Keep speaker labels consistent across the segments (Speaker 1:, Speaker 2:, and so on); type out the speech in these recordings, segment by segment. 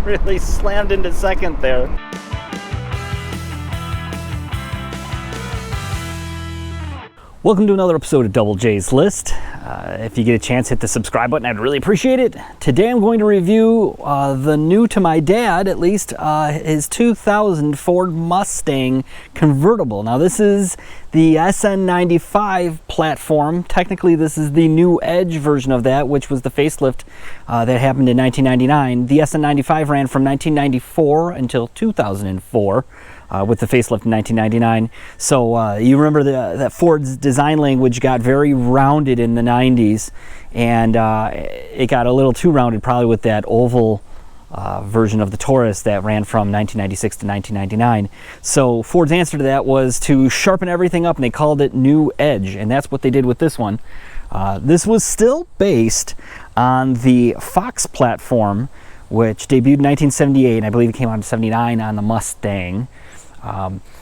Speaker 1: really slammed into second there. Welcome to another episode of Double J's List. If you get a chance, hit the subscribe button. I'd really appreciate it. Today I'm going to review the new to my dad, at least, his 2000 Ford Mustang convertible. Now this is the SN95 platform. Technically this is the new Edge version of that, which was the facelift that happened in 1999. The SN95 ran from 1994 until 2004. With the facelift in 1999. So you remember that Ford's design language got very rounded in the 90s, and it got a little too rounded probably with that oval version of the Taurus that ran from 1996 to 1999. So Ford's answer to that was to sharpen everything up, and they called it New Edge, and that's what they did with this one. This was still based on the Hvac platform, which debuted in 1978, and I believe it came out in 79 on the Mustang.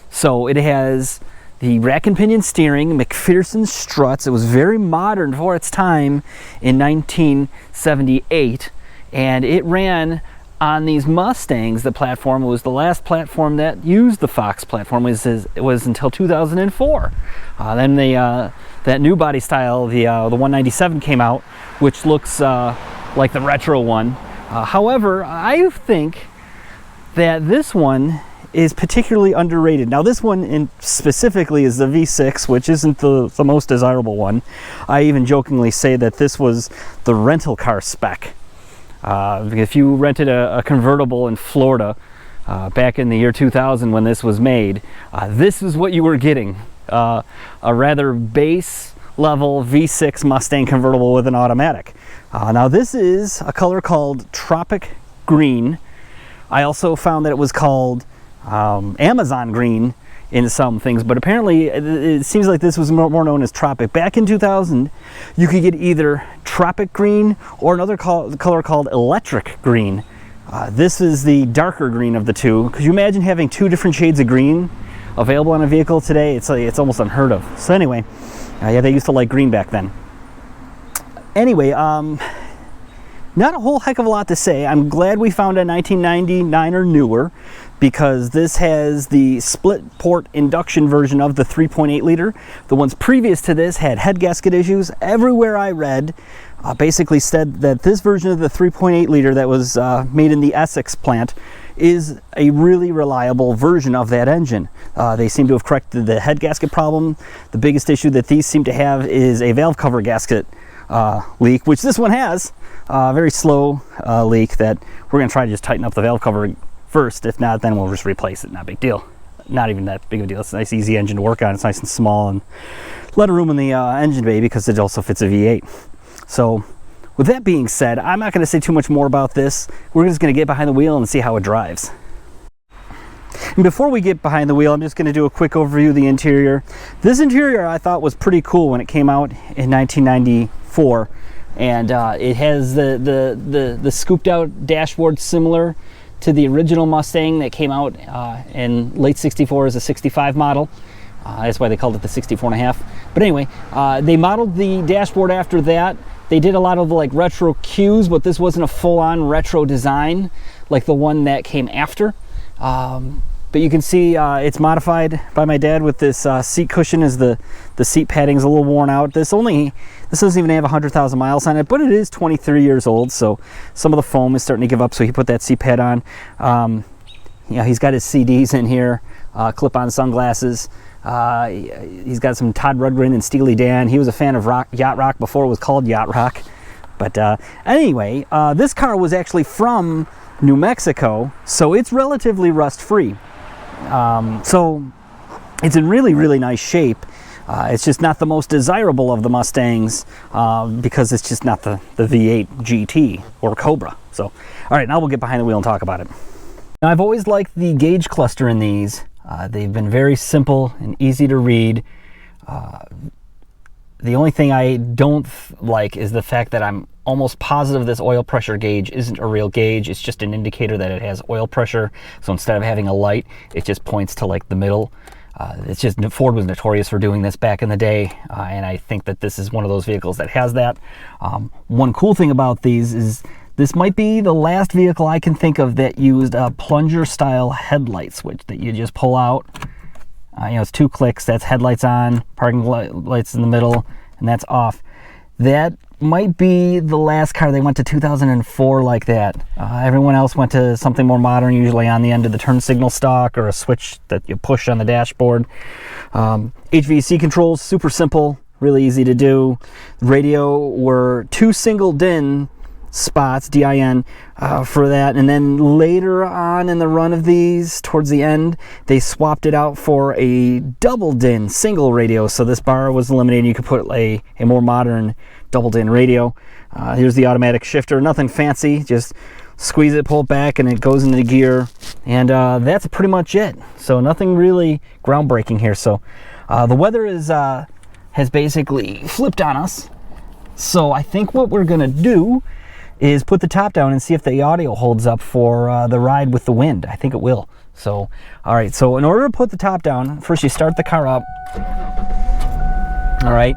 Speaker 1: So it has the rack and pinion steering, McPherson struts. It was very modern for its time in 1978, and it ran on these Mustangs. The platform was the last platform that used the Hvac platform. It was until 2004. Then that new body style, the 197 came out, which looks like the retro one. However, I think that this one is particularly underrated. Now this one specifically is the V6, which isn't the most desirable one. I even jokingly say that this was the rental car spec. If you rented a convertible in Florida back in the year 2000 when this was made, this is what you were getting. A rather base level V6 Mustang convertible with an automatic. Now this is a color called Tropic Green. I also found that it was called Amazon green in some things, but apparently it seems like this was more known as Tropic. Back in 2000, you could get either Tropic Green or another color called Electric Green. This is the darker green of the two. Could you imagine having two different shades of green available on a vehicle today? It's almost unheard of. So anyway, yeah, they used to like green back then. Anyway, not a whole heck of a lot to say. I'm glad we found a 1999 or newer, because this has the split port induction version of the 3.8 liter. The ones previous to this had head gasket issues. Everywhere I read basically said that this version of the 3.8 liter that was made in the Essex plant is a really reliable version of that engine. They seem to have corrected the head gasket problem. The biggest issue that these seem to have is a valve cover gasket leak, which this one has. Very slow leak that we're going to try to just tighten up the valve cover first. If not, then we'll just replace it. Not a big deal. Not even that big of a deal. It's a nice, easy engine to work on. It's nice and small, and a lot of room in the engine bay because it also fits a V8. So with that being said, I'm not going to say too much more about this. We're just going to get behind the wheel and see how it drives. And before we get behind the wheel, I'm just going to do a quick overview of the interior. This interior I thought was pretty cool when it came out in 1994. And it has the scooped out dashboard similar to the original Mustang that came out in late 64 as a 65 model. That's why they called it the 64.5. But anyway, they modeled the dashboard after that. They did a lot of like retro cues, but this wasn't a full-on retro design like the one that came after. But you can see it's modified by my dad with this seat cushion, as the seat padding is a little worn out. This doesn't even have 100,000 miles on it, but it is 23 years old, so some of the foam is starting to give up, so he put that seat pad on. He's got his CDs in here, clip-on sunglasses. He's got some Todd Rundgren and Steely Dan. He was a fan of yacht rock before it was called yacht rock. But anyway, this car was actually from New Mexico, so it's relatively rust-free. So it's in really, really nice shape. It's just not the most desirable of the Mustangs because it's just not the V8 GT or Cobra. So, all right, now we'll get behind the wheel and talk about it. Now, I've always liked the gauge cluster in these. They've been very simple and easy to read. The only thing I don't like is the fact that I'm almost positive this oil pressure gauge isn't a real gauge. It's just an indicator that it has oil pressure. So instead of having a light, it just points to like the middle. It's just, Ford was notorious for doing this back in the day, and I think that this is one of those vehicles that has that. One cool thing about these is This might be the last vehicle I can think of that used a plunger style headlight switch that you just pull out. It's 2 clicks. That's headlights on, parking lights in the middle, and that's off. That might be the last car. They went to 2004 like that. Everyone else went to something more modern, usually on the end of the turn signal stalk or a switch that you push on the dashboard. HVAC controls, super simple, really easy to do. Radio were 2 single DIN spots, DIN, for that, and then later on in the run of these, towards the end, they swapped it out for a double DIN single radio, so this bar was eliminated. You could put a more modern double DIN radio. Here's the automatic shifter, nothing fancy, just squeeze it, pull it back, and it goes into gear, and that's pretty much it. So nothing really groundbreaking here. So the weather has basically flipped on us, so I think what we're gonna do is put the top down and see if the audio holds up for the ride with the wind. I think it will. So, all right, so in order to put the top down, first you start the car up. All right,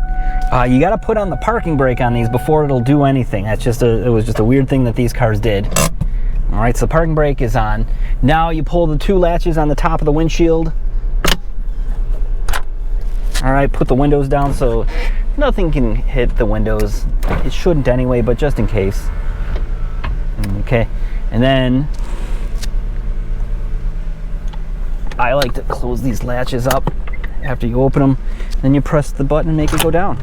Speaker 1: you got to put on the parking brake on these before it'll do anything. That's just it was just a weird thing that these cars did. All right, so the parking brake is on. Now you pull the 2 latches on the top of the windshield. All right, put the windows down so nothing can hit the windows. It shouldn't anyway, but just in case. Okay, and then I like to close these latches up after you open them. Then you press the button and make it go down.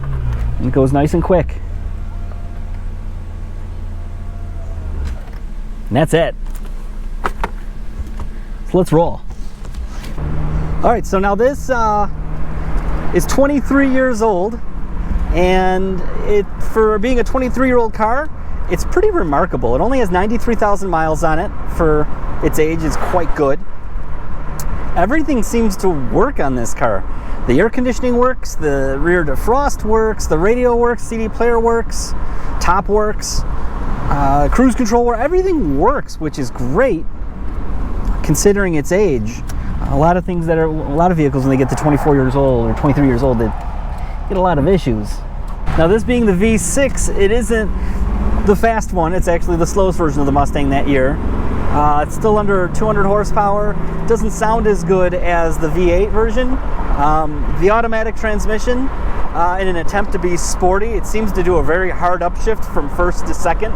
Speaker 1: And it goes nice and quick. And that's it. So let's roll. All right, so now this is 23 years old, and for being a 23-year-old car, it's pretty remarkable. It only has 93,000 miles on it. For its age, it's quite good. Everything seems to work on this car. The air conditioning works, the rear defrost works, the radio works, CD player works, top works, cruise control works. Everything works, which is great considering its age. A lot of vehicles, when they get to 24 years old or 23 years old, they get a lot of issues. Now, this being the V6, it isn't the fast one. It's actually the slowest version of the Mustang that year. It's still under 200 horsepower. Doesn't sound as good as the V8 version. The automatic transmission, in an attempt to be sporty, it seems to do a very hard upshift from first to second.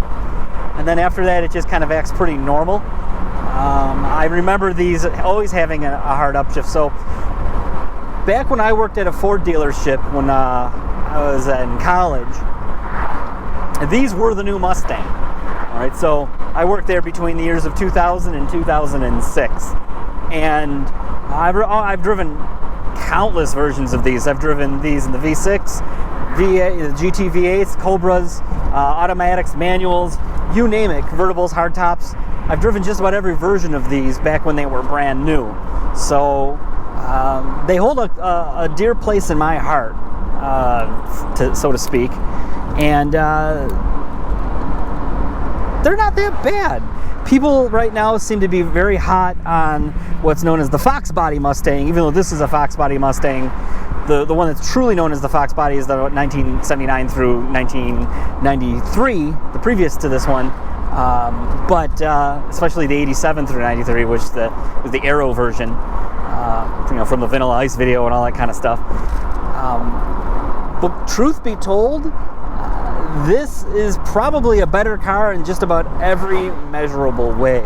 Speaker 1: And then after that, it just kind of acts pretty normal. I remember these always having a hard upshift. So back when I worked at a Ford dealership when I was in college, these were the new Mustang. All right, so I worked there between the years of 2000 and 2006, and I've driven countless versions of these. I've driven these in the V6, V8, GT V8s, Cobras, automatics, manuals, you name it, convertibles, hardtops. I've driven just about every version of these back when they were brand new. So they hold a dear place in my heart, so to speak. And they're not that bad. People right now seem to be very hot on what's known as the Fox body Mustang, even though this is a Fox body Mustang. The one that's truly known as the Fox body is the 1979 through 1993, the previous to this one. But especially the 87 through 93, which was the Aero version, from the Vanilla Ice video and all that kind of stuff. But truth be told, this is probably a better car in just about every measurable way.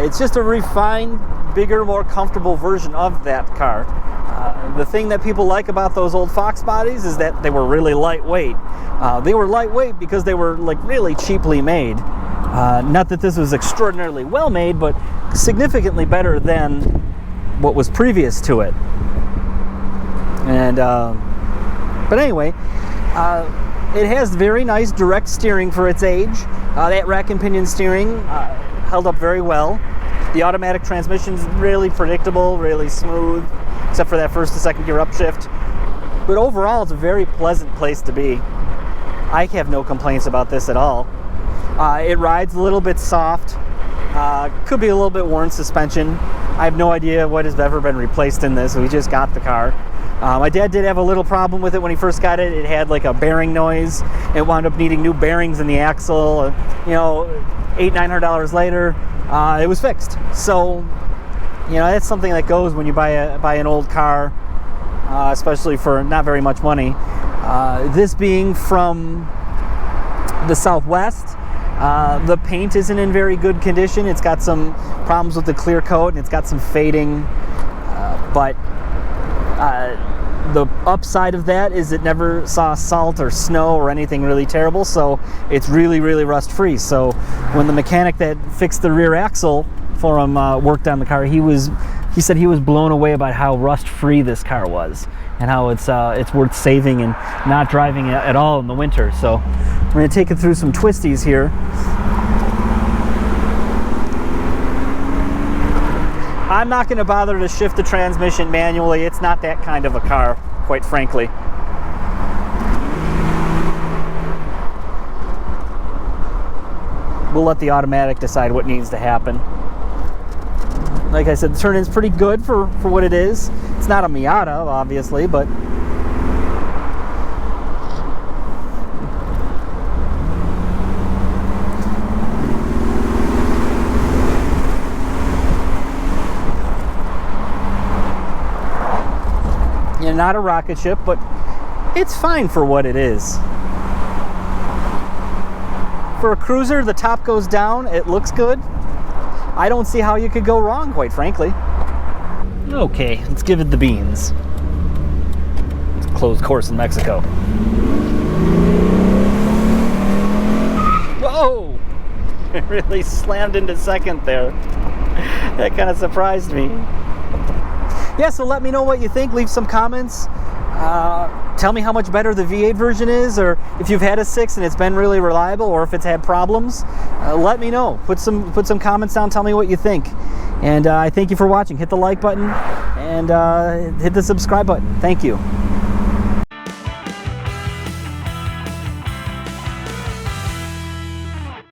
Speaker 1: It's just a refined, bigger, more comfortable version of that car. The thing that people like about those old Fox bodies is that they were really lightweight. They were lightweight because they were really cheaply made. Not that this was extraordinarily well made, but significantly better than what was previous to it. And but anyway, it has very nice direct steering for its age. That rack and pinion steering held up very well. The automatic transmission is really predictable, really smooth, except for that first to second gear upshift. But overall, it's a very pleasant place to be. I have no complaints about this at all. It rides a little bit soft. Could be a little bit worn suspension. I have no idea what has ever been replaced in this. We just got the car. My dad did have a little problem with it when he first got it. It had like a bearing noise. It wound up needing new bearings in the axle. You know, $800-900 later, it was fixed. So, you know, that's something that goes when you buy an old car, especially for not very much money. This being from the Southwest, the paint isn't in very good condition. It's got some problems with the clear coat, and it's got some fading, but the upside of that is it never saw salt or snow or anything really terrible, so it's really, really rust free. So when the mechanic that fixed the rear axle for him worked on the car, he said he was blown away about how rust free this car was, and how it's worth saving and not driving it at all in the winter. So we're going to take it through some twisties here. I'm not going to bother to shift the transmission manually. It's not that kind of a car, quite frankly. We'll let the automatic decide what needs to happen. Like I said, the turn-in's pretty good for what it is. It's not a Miata, obviously, but not a rocket ship, but it's fine for what it is. For a cruiser, the top goes down, it looks good. I don't see how you could go wrong, quite frankly. Okay, let's give it the beans. It's a closed course in Mexico. Whoa! It really slammed into second there. That kind of surprised me. Yeah, so let me know what you think. Leave some comments. Tell me how much better the V8 version is, or if you've had a 6 and it's been really reliable, or if it's had problems. Let me know. Put some comments down. Tell me what you think. And I thank you for watching. Hit the like button and hit the subscribe button. Thank you.